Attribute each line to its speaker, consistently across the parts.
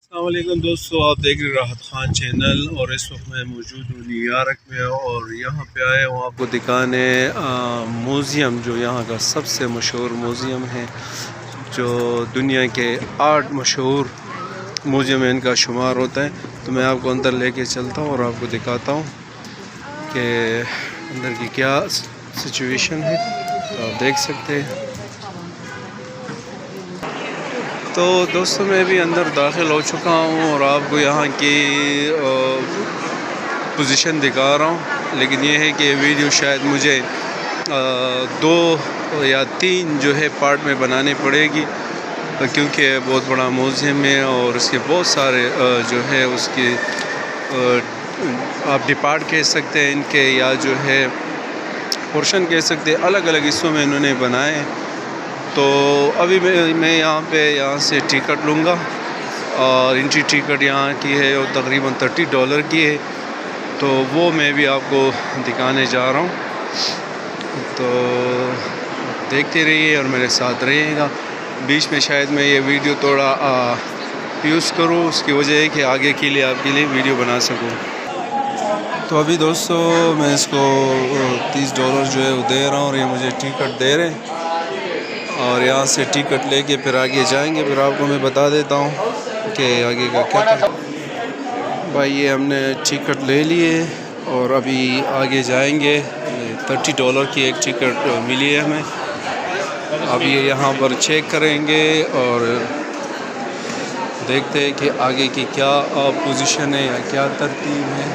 Speaker 1: अस्सलामुअलैकुम दोस्तों, आप देख रहे राहत खान चैनल। और इस वक्त मैं मौजूद हूँ न्यूयॉर्क में और यहाँ पे आया हूँ आपको दिखाने म्यूज़ियम, जो यहाँ का सबसे मशहूर म्यूज़ियम है, जो दुनिया के 8 मशहूर म्यूज़ियम में इनका शुमार होता है। तो मैं आपको अंदर लेके चलता हूँ और आपको दिखाता हूँ कि अंदर की क्या सिचुएशन है। तो आप देख सकते हैं। तो दोस्तों, मैं भी अंदर दाखिल हो चुका हूँ और आपको यहाँ की पोजीशन दिखा रहा हूँ। लेकिन ये है कि वीडियो शायद मुझे 2 या 3 जो है पार्ट में बनानी पड़ेगी, क्योंकि बहुत बड़ा म्यूज़ियम है और इसके बहुत सारे जो है उसके आप डिपार्ट कह सकते हैं इनके, या जो है पोर्शन कह सकते हैं, अलग अलग हिस्सों में इन्होंने बनाए हैं। तो अभी मैं यहाँ से टिकट लूँगा और एंट्री टिकट यहाँ की है और तकरीबन $30 की है। तो वो मैं भी आपको दिखाने जा रहा हूँ। तो देखते रहिए और मेरे साथ रहिएगा। बीच में शायद मैं ये वीडियो थोड़ा यूज़ करूँ, उसकी वजह है कि आगे के लिए आपके लिए वीडियो बना सकूँ। तो अभी दोस्तों मैं इसको $30 जो है वो दे रहा हूँ और ये मुझे टिकट दे रहे हैं। और यहाँ से टिकट लेके फिर आगे जाएंगे। फिर आपको मैं बता देता हूँ कि आगे का क्या था। भाई ये हमने टिकट ले लिए और अभी आगे जाएंगे। $30 की एक टिकट मिली है हमें। अब ये यहाँ पर चेक करेंगे और देखते हैं कि आगे की क्या पोजीशन है या क्या तरतीब है।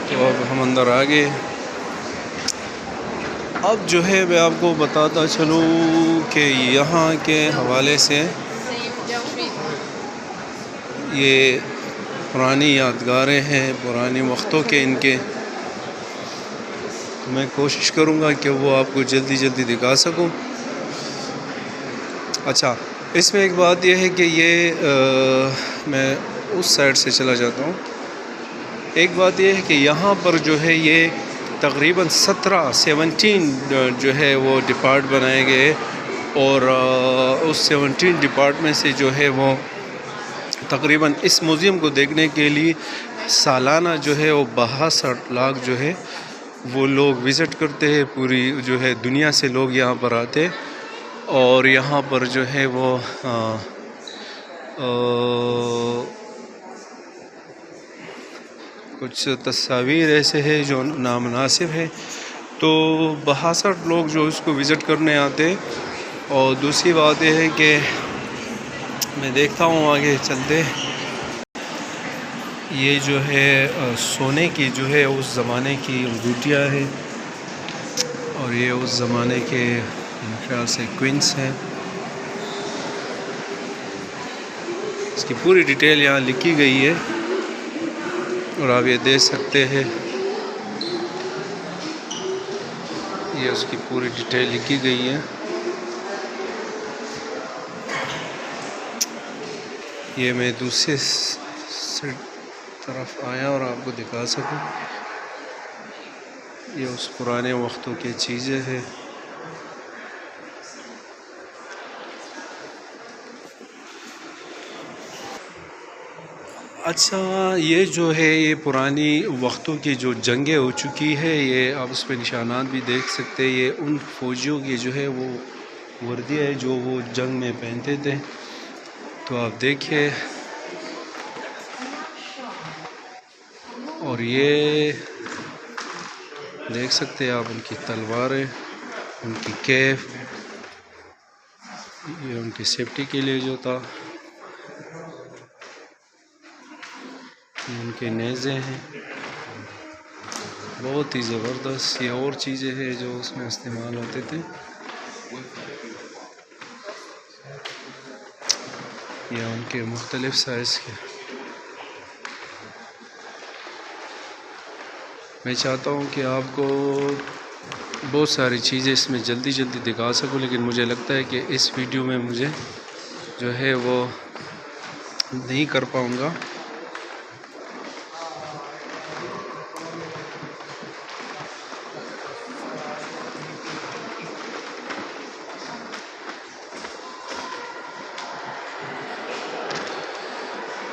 Speaker 1: तो अब हम अंदर आ गए। अब जो है मैं आपको बताता चलूँ कि यहाँ के हवाले से ये पुरानी यादगारें हैं, पुराने वक्तों के इनके। तो मैं कोशिश करूँगा कि वो आपको जल्दी जल्दी दिखा सकूँ। अच्छा, इसमें एक बात यह है कि ये मैं उस साइड से चला जाता हूँ। एक बात यह है कि यहाँ पर जो है ये तकरीबन 17 जो है वो डिपार्ट बनाए गए और उस 17 डिपार्ट में से जो है वो तकरीबन इस म्यूज़ियम को देखने के लिए सालाना जो है वो 62 लाख जो है वो लोग विज़िट करते हैं। पूरी जो है दुनिया से लोग यहाँ पर आते हैं और यहाँ पर जो है वो कुछ तस्वीर ऐसे है जो नामुनासिब है। तो 62 लोग जो इसको विज़िट करने आते हैं। और दूसरी बात यह है कि मैं देखता हूँ आगे चलते, ये जो है सोने की जो है उस ज़माने की अंगूठियाँ हैं और ये उस ज़माने के मेरे ख्याल से क्वींस हैं। इसकी पूरी डिटेल यहाँ लिखी गई है और आप ये देख सकते हैं, ये उसकी पूरी डिटेल लिखी गई है। ये मैं दूसरे तरफ आया और आपको दिखा सकूं। ये उस पुराने वक्तों की चीज़ें हैं। अच्छा, ये जो है ये पुरानी वक्तों की जो जंगें हो चुकी है, ये आप उस पर निशानात भी देख सकते हैं। ये उन फ़ौजियों की जो है वो वर्दी है जो वो जंग में पहनते थे। तो आप देखिए, और ये देख सकते हैं आप उनकी तलवारें, उनकी कैफ, ये उनकी सेफ्टी के लिए जो था, ये उनके नेज़े हैं, बहुत ही ज़बरदस्त। ये और चीज़ें हैं जो उसमें इस्तेमाल होते थे। ये उनके मुख्तलिफ़ साइज़ के। मैं चाहता हूँ कि आपको बहुत सारी चीज़ें इसमें जल्दी जल्दी दिखा सकूँ, लेकिन मुझे लगता है कि इस वीडियो में मुझे जो है वो नहीं कर पाऊँगा।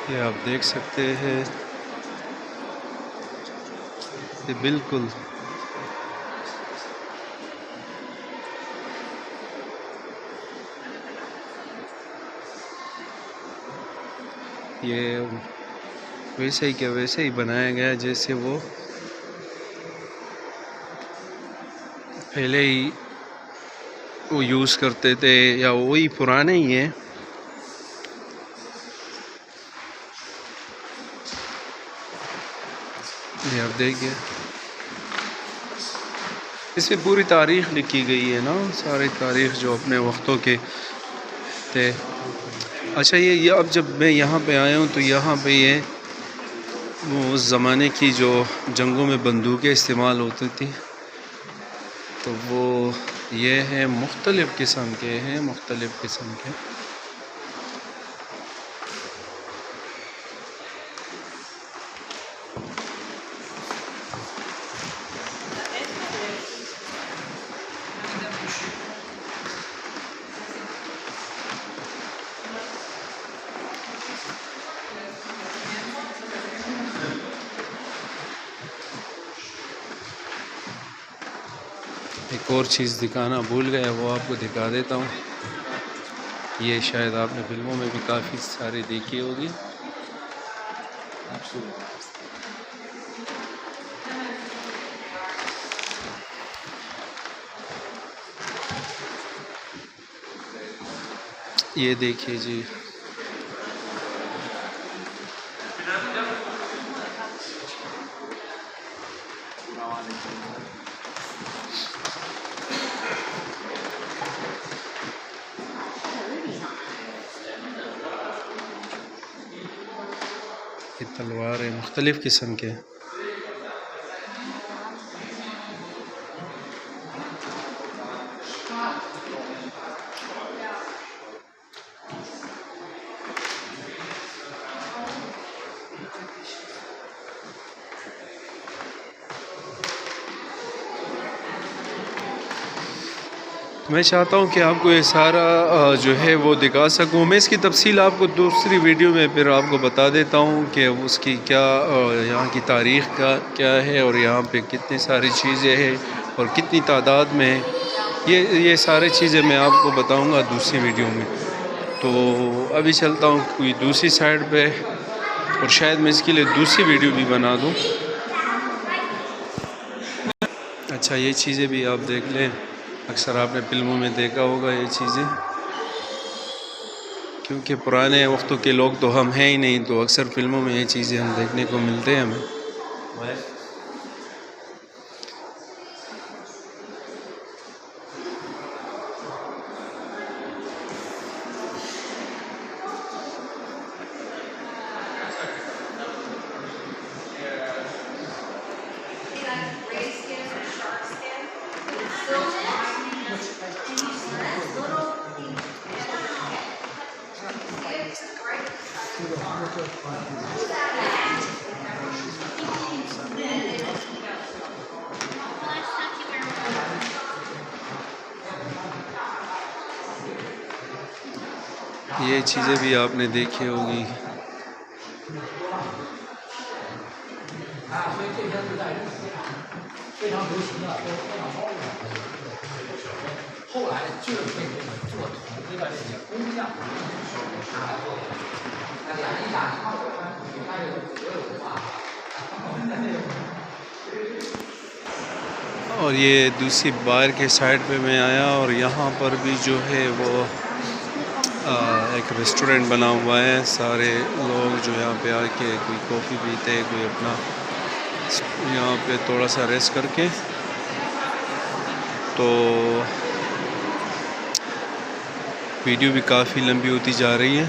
Speaker 1: ये आप देख सकते हैं, ये बिल्कुल ये वैसे ही क्या वैसे ही बनाया गया जैसे वो पहले ही वो यूज़ करते थे, या वही पुराने ही है। ये आप देखिए, इसमें पूरी तारीख़ लिखी गई है ना, सारी तारीख़ जो अपने वक्तों के थे। अच्छा, ये अब जब मैं यहाँ पे आया हूँ तो यहाँ पे ये वो उस ज़माने की जो जंगों में बंदूकें इस्तेमाल होती थी, तो वो ये हैं, मुख्तलिफ़ किस्म के हैं, मुख्तलिफ़ किस्म के। एक और चीज़ दिखाना भूल गया, वो आपको दिखा देता हूँ। ये शायद आपने फिल्मों में भी काफ़ी सारी देखी होगी। ये देखिए जी, ये तलवार है मुख्तलिफ़ किस्म के। मैं चाहता हूँ कि आपको ये सारा जो है वो दिखा सकूँ। मैं इसकी तफसील आपको दूसरी वीडियो में फिर आपको बता देता हूँ कि उसकी क्या यहाँ की तारीख़ का क्या है, और यहाँ पे कितनी सारी चीज़ें हैं और कितनी तादाद में है। ये सारी चीज़ें मैं आपको बताऊँगा दूसरी वीडियो में। तो अभी चलता हूँ कोई दूसरी साइड पे, और शायद मैं इसके लिए दूसरी वीडियो भी बना दूँ। अच्छा, ये चीज़ें भी आप देख लें, अक्सर आपने फिल्मों में देखा होगा ये चीज़ें, क्योंकि पुराने वक्तों के लोग तो हम हैं ही नहीं, तो अक्सर फिल्मों में ये चीज़ें हम देखने को मिलते हैं हमें। ये चीज़ें भी आपने देखी होगी। और ये दूसरी बाहर के साइड पे मैं आया, और यहाँ पर भी जो है वो एक रेस्टोरेंट बना हुआ है। सारे लोग जो यहाँ पे आके कोई कॉफ़ी पीते हैं, कोई अपना यहाँ पे थोड़ा सा रेस्ट करके। तो वीडियो भी काफ़ी लंबी होती जा रही है।